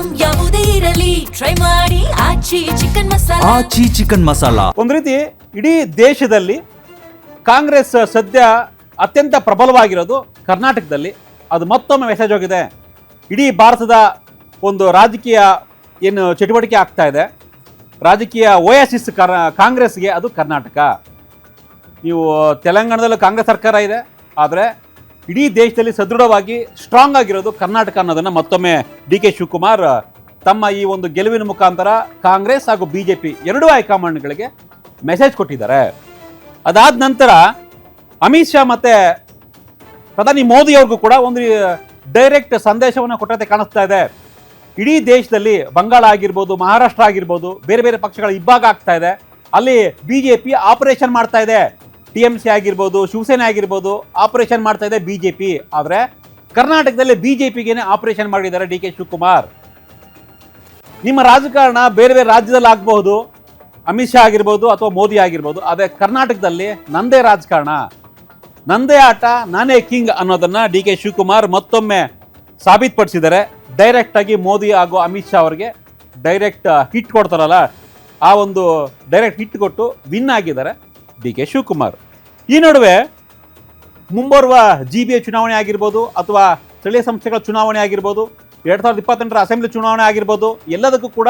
Item ಯಾವುದೇ ಇರಲಿ try ಮಾಡಿ ಆಚಿ ಚಿಕನ್ ಮಸಾಲಾ. ಆಚಿ ಚಿಕನ್ ಮಸಾಲಾ ಒಂದು ರೀತಿ ಇಡೀ ದೇಶದಲ್ಲಿ ಕಾಂಗ್ರೆಸ್ ಸದ್ಯ ಅತ್ಯಂತ ಪ್ರಬಲವಾಗಿರೋದು ಕರ್ನಾಟಕದಲ್ಲಿ. ಅದು ಮತ್ತೊಮ್ಮೆ ಮೆಸೇಜ್ ಹೋಗಿದೆ. ಇಡೀ ಭಾರತದ ಒಂದು ರಾಜಕೀಯ ಏನು ಚಟುವಟಿಕೆ ಆಗ್ತಾ ಇದೆ, ರಾಜಕೀಯ ಓಯಾಸಿಸ್ ಕಾಂಗ್ರೆಸ್ಗೆ ಅದು ಕರ್ನಾಟಕ. ನೀವು ತೆಲಂಗಾಣದಲ್ಲೂ ಕಾಂಗ್ರೆಸ್ ಸರ್ಕಾರ ಇದೆ, ಆದರೆ ಇಡೀ ದೇಶದಲ್ಲಿ ಸದೃಢವಾಗಿ ಸ್ಟ್ರಾಂಗ್ ಆಗಿರೋದು ಕರ್ನಾಟಕ ಅನ್ನೋದನ್ನು ಮತ್ತೊಮ್ಮೆ ಡಿ ಕೆ ಶಿವಕುಮಾರ್ ತಮ್ಮ ಈ ಒಂದು ಗೆಲುವಿನ ಮುಖಾಂತರ ಕಾಂಗ್ರೆಸ್ ಹಾಗೂ BJP ಎರಡೂ ಹೈಕಮಾಂಡ್ಗಳಿಗೆ ಮೆಸೇಜ್ ಕೊಟ್ಟಿದ್ದಾರೆ. ಅದಾದ ನಂತರ ಅಮಿತ್ ಶಾ ಮತ್ತು ಪ್ರಧಾನಿ ಮೋದಿ ಅವ್ರಿಗೂ ಕೂಡ ಒಂದು ಡೈರೆಕ್ಟ್ ಸಂದೇಶವನ್ನು ಕೊಟ್ಟಂತೆ ಕಾಣಿಸ್ತಾ ಇದೆ. ಇಡೀ ದೇಶದಲ್ಲಿ ಬಂಗಾಳ ಆಗಿರ್ಬೋದು, ಮಹಾರಾಷ್ಟ್ರ ಆಗಿರ್ಬೋದು, ಬೇರೆ ಬೇರೆ ಪಕ್ಷಗಳ ಇಬ್ಬಾಗ ಆಗ್ತಾ ಇದೆ. ಅಲ್ಲಿ BJP ಆಪರೇಷನ್ ಮಾಡ್ತಾ ಇದೆ. TMC ಆಗಿರ್ಬೋದು, ಶಿವಸೇನೆ ಆಗಿರ್ಬೋದು, ಆಪರೇಷನ್ ಮಾಡ್ತಾ ಇದೆ BJP. ಆದರೆ ಕರ್ನಾಟಕದಲ್ಲಿ BJPಗೇನೆ ಆಪರೇಷನ್ ಮಾಡಿದ್ದಾರೆ ಡಿ ಕೆ ಶಿವಕುಮಾರ್. ನಿಮ್ಮ ರಾಜಕಾರಣ ಬೇರೆ ಬೇರೆ ರಾಜ್ಯದಲ್ಲಿ ಆಗಬಹುದು, ಅಮಿತ್ ಶಾ ಆಗಿರ್ಬೋದು ಅಥವಾ ಮೋದಿ ಆಗಿರ್ಬೋದು, ಆದರೆ ಕರ್ನಾಟಕದಲ್ಲಿ ನಂದೇ ರಾಜಕಾರಣ, ನಂದೇ ಆಟ, ನಾನೇ ಕಿಂಗ್ ಅನ್ನೋದನ್ನ ಡಿ ಕೆ ಶಿವಕುಮಾರ್ ಮತ್ತೊಮ್ಮೆ ಸಾಬೀತುಪಡಿಸಿದ್ದಾರೆ. ಡೈರೆಕ್ಟ್ ಆಗಿ ಮೋದಿ ಹಾಗೂ ಅಮಿತ್ ಶಾ ಅವರಿಗೆ ಡೈರೆಕ್ಟ್ ಹಿಟ್ ಕೊಡ್ತಾರಲ್ಲ, ಆ ಒಂದು ಡೈರೆಕ್ಟ್ ಹಿಟ್ ಕೊಟ್ಟು ವಿನ್ ಆಗಿದ್ದಾರೆ ಡಿ ಕೆ ಶಿವಕುಮಾರ್. ಈ ನಡುವೆ ಮುಂಬರುವ GBA ಚುನಾವಣೆ ಆಗಿರ್ಬೋದು ಅಥವಾ ಸ್ಥಳೀಯ ಸಂಸ್ಥೆಗಳ ಚುನಾವಣೆ ಆಗಿರ್ಬೋದು, 2028ರ ಅಸೆಂಬ್ಲಿ ಚುನಾವಣೆ ಆಗಿರ್ಬೋದು, ಎಲ್ಲದಕ್ಕೂ ಕೂಡ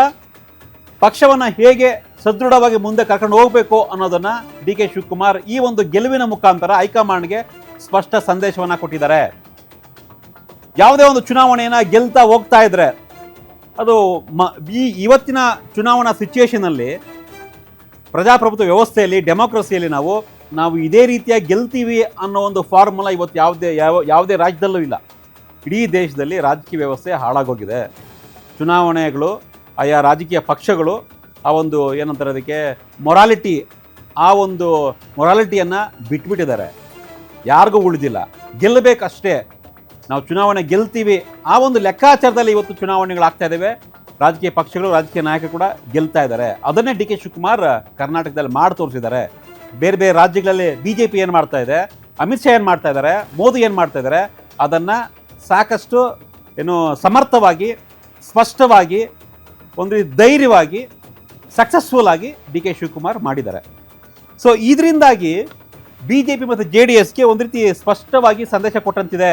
ಪಕ್ಷವನ್ನು ಹೇಗೆ ಸದೃಢವಾಗಿ ಮುಂದೆ ಕರ್ಕೊಂಡು ಹೋಗಬೇಕು ಅನ್ನೋದನ್ನು ಡಿ ಕೆ ಶಿವಕುಮಾರ್ ಈ ಒಂದು ಗೆಲುವಿನ ಮುಖಾಂತರ ಹೈಕಮಾಂಡ್ಗೆ ಸ್ಪಷ್ಟ ಸಂದೇಶವನ್ನು ಕೊಟ್ಟಿದ್ದಾರೆ. ಯಾವುದೇ ಒಂದು ಚುನಾವಣೆಯನ್ನು ಗೆಲ್ತಾ ಹೋಗ್ತಾ ಇದ್ರೆ ಅದು ಇವತ್ತಿನ ಚುನಾವಣಾ ಸಿಚುಯೇಷನಲ್ಲಿ, ಪ್ರಜಾಪ್ರಭುತ್ವ ವ್ಯವಸ್ಥೆಯಲ್ಲಿ, ಡೆಮೋಕ್ರಸಿಯಲ್ಲಿ ನಾವು ಇದೇ ರೀತಿಯಾಗಿ ಗೆಲ್ತೀವಿ ಅನ್ನೋ ಒಂದು ಫಾರ್ಮುಲಾ ಇವತ್ತು ಯಾವುದೇ ರಾಜ್ಯದಲ್ಲೂ ಇಲ್ಲ. ಇಡೀ ದೇಶದಲ್ಲಿ ರಾಜಕೀಯ ವ್ಯವಸ್ಥೆ ಹಾಳಾಗೋಗಿದೆ. ಚುನಾವಣೆಗಳು, ಆಯಾ ರಾಜಕೀಯ ಪಕ್ಷಗಳು ಆ ಒಂದು ಏನಂತಾರೆ ಅದಕ್ಕೆ ಮೊರಾಲಿಟಿ, ಆ ಒಂದು ಮೊರಾಲಿಟಿಯನ್ನು ಬಿಟ್ಬಿಟ್ಟಿದ್ದಾರೆ. ಯಾರಿಗೂ ಉಳಿದಿಲ್ಲ, ಗೆಲ್ಲಬೇಕಷ್ಟೇ, ನಾವು ಚುನಾವಣೆ ಗೆಲ್ತೀವಿ ಆ ಒಂದು ಲೆಕ್ಕಾಚಾರದಲ್ಲಿ ಇವತ್ತು ಚುನಾವಣೆಗಳಾಗ್ತಾ ಇದ್ದಾವೆ. ರಾಜಕೀಯ ಪಕ್ಷಗಳು, ರಾಜಕೀಯ ನಾಯಕರು ಕೂಡ ಗೆಲ್ತಾ ಇದ್ದಾರೆ. ಅದನ್ನೇ ಡಿ ಕೆ ಶಿವಕುಮಾರ್ ಕರ್ನಾಟಕದಲ್ಲಿ ಮಾಡಿ ತೋರಿಸಿದ್ದಾರೆ. ಬೇರೆ ಬೇರೆ ರಾಜ್ಯಗಳಲ್ಲಿ BJP ಏನು ಮಾಡ್ತಾ ಇದೆ, ಅಮಿತ್ ಶಾ ಏನು ಮಾಡ್ತಾ ಇದ್ದಾರೆ, ಮೋದಿ ಏನು ಮಾಡ್ತಾ ಇದ್ದಾರೆ, ಅದನ್ನು ಸಾಕಷ್ಟು ಸಮರ್ಥವಾಗಿ, ಸ್ಪಷ್ಟವಾಗಿ, ಒಂದು ರೀತಿ ಧೈರ್ಯವಾಗಿ, ಸಕ್ಸಸ್ಫುಲ್ ಆಗಿ ಡಿ ಕೆ ಶಿವಕುಮಾರ್ ಮಾಡಿದ್ದಾರೆ. ಸೊ ಇದರಿಂದಾಗಿ BJP ಮತ್ತು JDSಗೆ ಒಂದು ರೀತಿ ಸ್ಪಷ್ಟವಾಗಿ ಸಂದೇಶ ಕೊಟ್ಟಂತಿದೆ.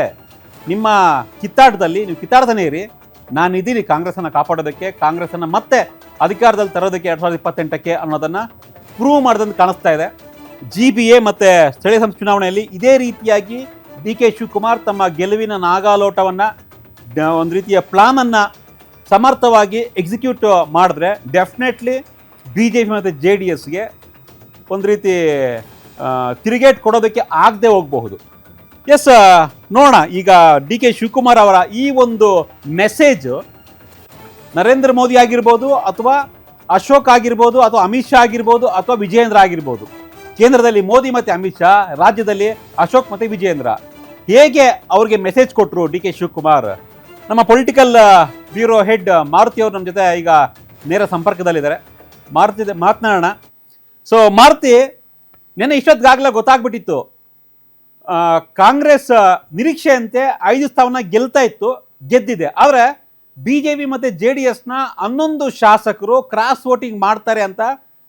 ನಿಮ್ಮ ಕಿತ್ತಾಟದಲ್ಲಿ ನೀವು ಕಿತ್ತಾಡ್ತಾನೆ ಇರಿ, ನಾನಿದ್ದೀನಿ ಕಾಂಗ್ರೆಸ್ಸನ್ನು ಕಾಪಾಡೋದಕ್ಕೆ, ಕಾಂಗ್ರೆಸ್ಸನ್ನು ಮತ್ತೆ ಅಧಿಕಾರದಲ್ಲಿ ತರೋದಕ್ಕೆ 2028ಕ್ಕೆ ಅನ್ನೋದನ್ನು ಪ್ರೂವ್ ಮಾಡಿದಂತೆ ಕಾಣಿಸ್ತಾ ಇದೆ. GBA ಮತ್ತು ಸ್ಥಳೀಯ ಸಂಸ್ಥೆ ಚುನಾವಣೆಯಲ್ಲಿ ಇದೇ ರೀತಿಯಾಗಿ ಡಿ ಕೆ ಶಿವಕುಮಾರ್ ತಮ್ಮ ಗೆಲುವಿನ ನಾಗಾಲೋಟವನ್ನು, ಒಂದು ರೀತಿಯ ಪ್ಲಾನನ್ನು ಸಮರ್ಥವಾಗಿ ಎಕ್ಸಿಕ್ಯೂಟ್ ಮಾಡಿದ್ರೆ ಡೆಫಿನೆಟ್ಲಿ BJP ಮತ್ತು JDSಗೆ ಒಂದು ರೀತಿ ತಿರುಗೇಟ್ ಕೊಡೋದಕ್ಕೆ ಆಗದೆ ಹೋಗಬಹುದು. ಎಸ್, ನೋಡೋಣ ಈಗ ಡಿ ಕೆ ಶಿವಕುಮಾರ್ ಅವರ ಈ ಒಂದು ಮೆಸೇಜ್ ನರೇಂದ್ರ ಮೋದಿ ಆಗಿರ್ಬೋದು, ಅಥವಾ ಅಶೋಕ್ ಆಗಿರ್ಬೋದು, ಅಥವಾ ಅಮಿತ್ ಶಾ ಆಗಿರ್ಬೋದು, ಅಥವಾ ವಿಜಯೇಂದ್ರ ಆಗಿರ್ಬೋದು. ಕೇಂದ್ರದಲ್ಲಿ ಮೋದಿ ಮತ್ತು ಅಮಿತ್ ಶಾ, ರಾಜ್ಯದಲ್ಲಿ ಅಶೋಕ್ ಮತ್ತು ವಿಜಯೇಂದ್ರ. ಹೇಗೆ ಅವ್ರಿಗೆ ಮೆಸೇಜ್ ಕೊಟ್ಟರು ಡಿ ಕೆ ಶಿವಕುಮಾರ್? ನಮ್ಮ ಪೊಲಿಟಿಕಲ್ ಬ್ಯೂರೋ ಹೆಡ್ ಮಾರುತಿ ಅವರು ನಮ್ಮ ಜೊತೆ ಈಗ ನೇರ ಸಂಪರ್ಕದಲ್ಲಿದ್ದಾರೆ. ಮಾರುತಿ ಮಾತನಾಡೋಣ. ಸೊ ಮಾರುತಿ, ನೆನ್ನೆ ಇಷ್ಟೊತ್ತಿಗಾಗಲೇ ಗೊತ್ತಾಗ್ಬಿಟ್ಟಿತ್ತು, ಕಾಂಗ್ರೆಸ್ ನಿರೀಕ್ಷೆಯಂತೆ 5 ಸ್ಥಾನ ಗೆಲ್ತಾ ಇತ್ತು, ಗೆದ್ದಿದೆ. ಆದರೆ BJP ಮತ್ತು JDSನ 11 ಶಾಸಕರು ಕ್ರಾಸ್ ವೋಟಿಂಗ್ ಮಾಡ್ತಾರೆ ಅಂತ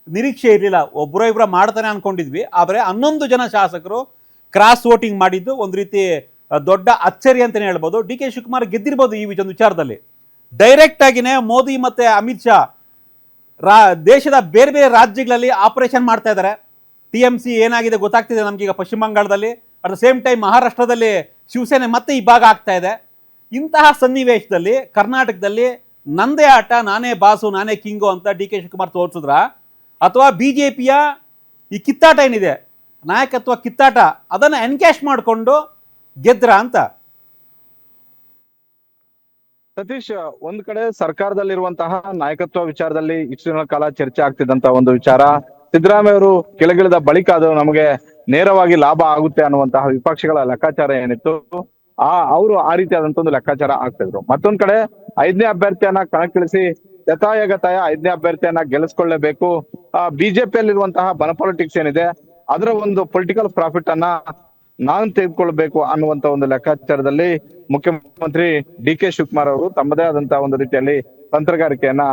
ನಿರೀಕ್ಷೆ ಇರಲಿಲ್ಲ. ಒಬ್ಬರ ಮಾಡ್ತಾರೆ ಅಂದ್ಕೊಂಡಿದ್ವಿ, ಆದರೆ 11 ಜನ ಶಾಸಕರು ಕ್ರಾಸ್ ವೋಟಿಂಗ್ ಮಾಡಿದ್ದು ಒಂದು ರೀತಿ ದೊಡ್ಡ ಅಚ್ಚರಿ ಅಂತಲೇ ಹೇಳ್ಬೋದು. ಡಿ ಕೆ ಶಿವಕುಮಾರ್ ಗೆದ್ದಿರ್ಬೋದು ಈ ಒಂದು ವಿಚಾರದಲ್ಲಿ. ಡೈರೆಕ್ಟ್ ಆಗಿನೇ ಮೋದಿ ಮತ್ತು ಅಮಿತ್ ಶಾ ದೇಶದ ಬೇರೆ ಬೇರೆ ರಾಜ್ಯಗಳಲ್ಲಿ ಆಪರೇಷನ್ ಮಾಡ್ತಾ ಇದ್ದಾರೆ. TMC ಏನಾಗಿದೆ ಗೊತ್ತಾಗ್ತಿದೆ ನಮಗೀಗ ಪಶ್ಚಿಮ ಬಂಗಾಳದಲ್ಲಿ. ಅಟ್ ದ ಸೇಮ್ ಟೈಮ್ ಮಹಾರಾಷ್ಟ್ರದಲ್ಲಿ ಶಿವಸೇನೆ ಮತ್ತೆ ಈ ಭಾಗ ಆಗ್ತಾ ಇದೆ. ಇಂತಹ ಸನ್ನಿವೇಶದಲ್ಲಿ ಕರ್ನಾಟಕದಲ್ಲಿ ನಂದೇ ಆಟ, ನಾನೇ ಬಾಸು, ನಾನೇ ಕಿಂಗು ಅಂತ ಡಿ ಕೆ ಶಿವಕುಮಾರ್ ತೋರಿಸಿದ್ರ, ಅಥವಾ BJPಯ ಈ ಕಿತ್ತಾಟ ಏನಿದೆ, ನಾಯಕತ್ವ ಕಿತ್ತಾಟ, ಅದನ್ನು ಎನ್ಕ್ಯಾಶ್ ಮಾಡಿಕೊಂಡು ಗೆದ್ರ ಅಂತ? ಸತೀಶ್, ಒಂದ್ ಕಡೆ ಸರ್ಕಾರದಲ್ಲಿರುವಂತಹ ನಾಯಕತ್ವ ವಿಚಾರದಲ್ಲಿ ಇಷ್ಟು ದಿನ ಕಾಲ ಚರ್ಚೆ ಆಗ್ತಿದ್ದಂತ ಒಂದು ವಿಚಾರ, ಸಿದ್ದರಾಮಯ್ಯ ಅವರು ಕೆಳಗಿಳಿದ ಬಳಿಕ ಅದು ನಮಗೆ ನೇರವಾಗಿ ಲಾಭ ಆಗುತ್ತೆ ಅನ್ನುವಂತಹ ವಿಪಕ್ಷಗಳ ಲೆಕ್ಕಾಚಾರ ಏನಿತ್ತು, ಅವರು ಆ ರೀತಿಯಾದಂತ ಒಂದು ಲೆಕ್ಕಾಚಾರ ಆಗ್ತಿದ್ರು. ಮತ್ತೊಂದ್ ಕಡೆ 5ನೇ ಅಭ್ಯರ್ಥಿಯನ್ನ ಕಣಕ್ಕಿಳಿಸಿ ಯಥಾಯಗತಾಯ 5ನೇ ಅಭ್ಯರ್ಥಿಯನ್ನ ಗೆಲ್ಲಿಸ್ಕೊಳ್ಳೇಬೇಕು. BJPಯಲ್ಲಿರುವಂತಹ ಬನ ಪಾಲಿಟಿಕ್ಸ್ ಏನಿದೆ ಅದರ ಒಂದು ಪೊಲಿಟಿಕಲ್ ಪ್ರಾಫಿಟ್ ಅನ್ನ ನಾನು ತೆಗೆದುಕೊಳ್ಬೇಕು ಅನ್ನುವಂತ ಒಂದು ಲೆಕ್ಕಾಚಾರದಲ್ಲಿ ಮುಖ್ಯಮಂತ್ರಿ ಡಿ ಕೆ ಶಿವಕುಮಾರ್ ಅವರು ತಮ್ಮದೇ ಆದಂತಹ ಒಂದು ರೀತಿಯಲ್ಲಿ ತಂತ್ರಗಾರಿಕೆಯನ್ನ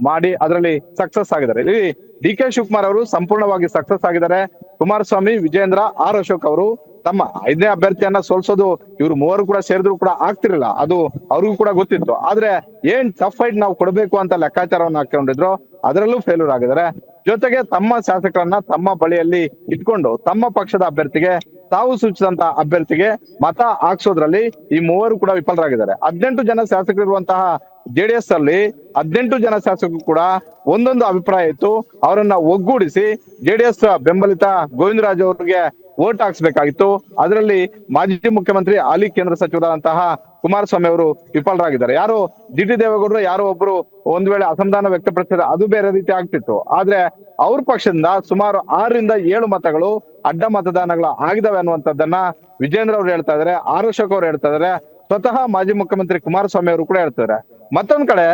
ಮಾಡಿ ಅದರಲ್ಲಿ ಸಕ್ಸಸ್ ಆಗಿದ್ದಾರೆ. ಇಲ್ಲಿ ಡಿ ಕೆ ಶಿವಕುಮಾರ್ ಅವರು ಸಂಪೂರ್ಣವಾಗಿ ಸಕ್ಸಸ್ ಆಗಿದ್ದಾರೆ. ಕುಮಾರಸ್ವಾಮಿ, ವಿಜೇಂದ್ರ, ಆರ್ ಅಶೋಕ್ ಅವರು ತಮ್ಮ 5ನೇ ಅಭ್ಯರ್ಥಿಯನ್ನ ಸೋಲ್ಸೋದು ಇವ್ರು ಮೂವರು ಕೂಡ ಸೇರಿದ್ರು ಕೂಡ ಆಗ್ತಿರ್ಲಿಲ್ಲ, ಅದು ಅವ್ರಿಗೂ ಕೂಡ ಗೊತ್ತಿತ್ತು. ಆದ್ರೆ ಏನ್ ಟಫ್ ಫೈಟ್ ನಾವು ಕೊಡಬೇಕು ಅಂತ ಲೆಕ್ಕಾಚಾರವನ್ನ ಹಾಕೊಂಡಿದ್ರು, ಅದರಲ್ಲೂ ಫೇಲ್ಯೂರ್ ಆಗಿದ್ದಾರೆ. ಜೊತೆಗೆ ತಮ್ಮ ಶಾಸಕರನ್ನ ತಮ್ಮ ಬಳಿಯಲ್ಲಿ ಇಟ್ಕೊಂಡು ತಮ್ಮ ಪಕ್ಷದ ಅಭ್ಯರ್ಥಿಗೆ, ತಾವು ಸೂಚಿಸಿದಂತ ಅಭ್ಯರ್ಥಿಗೆ ಮತ ಹಾಕ್ಸೋದ್ರಲ್ಲಿ ಈ ಮೂವರು ಕೂಡ ವಿಫಲರಾಗಿದ್ದಾರೆ. 18 ಜನ ಶಾಸಕರಿರುವಂತಹ ಜೆಡಿಎಸ್ ಅಲ್ಲಿ 18 ಜನ ಶಾಸಕರು ಕೂಡ ಒಂದೊಂದು ಅಭಿಪ್ರಾಯ ಇತ್ತು. ಅವರನ್ನ ಒಗ್ಗೂಡಿಸಿ ಜೆಡಿಎಸ್ ಬೆಂಬಲಿತ ಗೋವಿಂದರಾಜ್ ಅವರಿಗೆ ವೋಟ್ ಹಾಕ್ಸ್ಬೇಕಾಗಿತ್ತು. ಅದರಲ್ಲಿ ಮಾಜಿ ಮುಖ್ಯಮಂತ್ರಿ ಹಾಲಿ ಕೇಂದ್ರ ಸಚಿವರಾದಂತಹ ಕುಮಾರಸ್ವಾಮಿ ಅವರು ವಿಫಲರಾಗಿದ್ದಾರೆ. ಯಾರು ಡಿ ಟಿ ದೇವೇಗೌಡರು ಯಾರೋ ಒಬ್ರು ಒಂದ್ ವೇಳೆ ಅಸಮಾಧಾನ ವ್ಯಕ್ತಪಡಿಸಿದ್ರೆ ಅದು ಬೇರೆ ರೀತಿ ಆಗ್ತಿತ್ತು. ಆದ್ರೆ ಅವ್ರ ಪಕ್ಷದಿಂದ ಸುಮಾರು 6 ರಿಂದ 7 ಮತಗಳು ಅಡ್ಡ ಮತದಾನಗಳು ಆಗಿದಾವೆ ಅನ್ನುವಂಥದ್ದನ್ನ ವಿಜೇಂದ್ರ ಅವರು ಹೇಳ್ತಾ ಇದಾರೆ, ಆರ್ ಅಶೋಕ್ ಅವರು ಹೇಳ್ತಾ ಇದಾರೆ, ಸ್ವತಃ ಮಾಜಿ ಮುಖ್ಯಮಂತ್ರಿ ಕುಮಾರಸ್ವಾಮಿ ಅವರು ಕೂಡ ಹೇಳ್ತಾರೆ. ಮತ್ತೊಂದ್ ಕಡೆ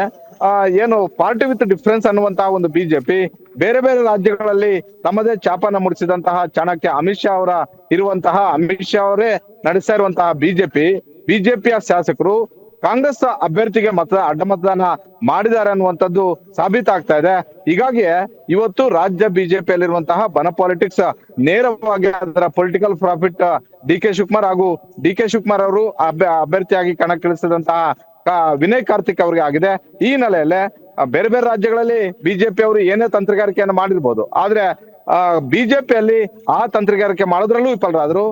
ಏನು ಪಾರ್ಟಿ ವಿತ್ ಡಿಫರೆನ್ಸ್ ಅನ್ನುವಂತಹ ಒಂದು ಬಿಜೆಪಿ ಬೇರೆ ಬೇರೆ ರಾಜ್ಯಗಳಲ್ಲಿ ತಮ್ಮದೇ ಚಾಪನ ಮೂಡಿಸಿದಂತಹ ಚಾಣಕ್ಯ ಅಮಿತ್ ಶಾ ಅವರ ಇರುವಂತಹ, ಅಮಿತ್ ಶಾ ಅವರೇ ನಡೆಸ್ತಾ ಇರುವಂತಹ ಬಿಜೆಪಿಯ ಶಾಸಕರು ಕಾಂಗ್ರೆಸ್ ಅಭ್ಯರ್ಥಿಗೆ ಅಡ್ಡ ಮತದಾನ ಮಾಡಿದ್ದಾರೆ ಅನ್ನುವಂಥದ್ದು ಸಾಬೀತಾಗ್ತಾ ಇದೆ. ಹೀಗಾಗಿ ಇವತ್ತು ರಾಜ್ಯ ಬಿಜೆಪಿಯಲ್ಲಿರುವಂತಹ ಬನ ಪಾಲಿಟಿಕ್ಸ್ ನೇರವಾಗಿ ಅದರ political profit D K Shivakumar ಹಾಗೂ ಡಿ ಕೆ ಶಿವಕುಮಾರ್ ಅವರು ಅಭ್ಯರ್ಥಿಯಾಗಿ ಕಣಕ್ಕಿಳಿಸಿದಂತಹ ವಿನಯ್ ಕಾರ್ತಿಕ್ ಅವರಿಗೆ ಆಗಿದೆ. ಈ ಹಿನ್ನೆಲೆಯಲ್ಲಿ ಬೇರೆ ಬೇರೆ ರಾಜ್ಯಗಳಲ್ಲಿ ಬಿಜೆಪಿ ಅವರು ಏನೇ ತಂತ್ರಗಾರಿಕೆಯನ್ನು ಮಾಡಿರ್ಬೋದು, ಆದ್ರೆ ಬಿಜೆಪಿಯಲ್ಲಿ ಆ ತಂತ್ರಗಾರಿಕೆ ಮಾಡೋದ್ರಲ್ಲೂ ವಿಫಲರಾದ್ರು.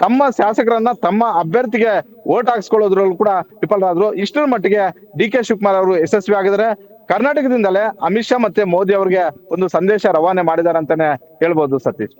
ತಮ್ಮ ಶಾಸಕರನ್ನ ತಮ್ಮ ಅಭ್ಯರ್ಥಿಗೆ ವೋಟ್ ಹಾಕ್ಸ್ಕೊಳ್ಳೋದ್ರಲ್ಲೂ ಕೂಡ ವಿಫಲರಾದ್ರು. ಇಷ್ಟರ ಮಟ್ಟಿಗೆ ಡಿ ಕೆ ಶಿವಕುಮಾರ್ ಅವರು ಯಶಸ್ವಿ ಆಗಿದ್ದಾರೆ. ಕರ್ನಾಟಕದಿಂದಲೇ ಅಮಿತ್ ಶಾ ಮತ್ತೆ ಮೋದಿ ಅವರಿಗೆ ಒಂದು ಸಂದೇಶ ರವಾನೆ ಮಾಡಿದ್ದಾರೆ ಅಂತಾನೆ ಹೇಳ್ಬೋದು ಸತೀಶ್.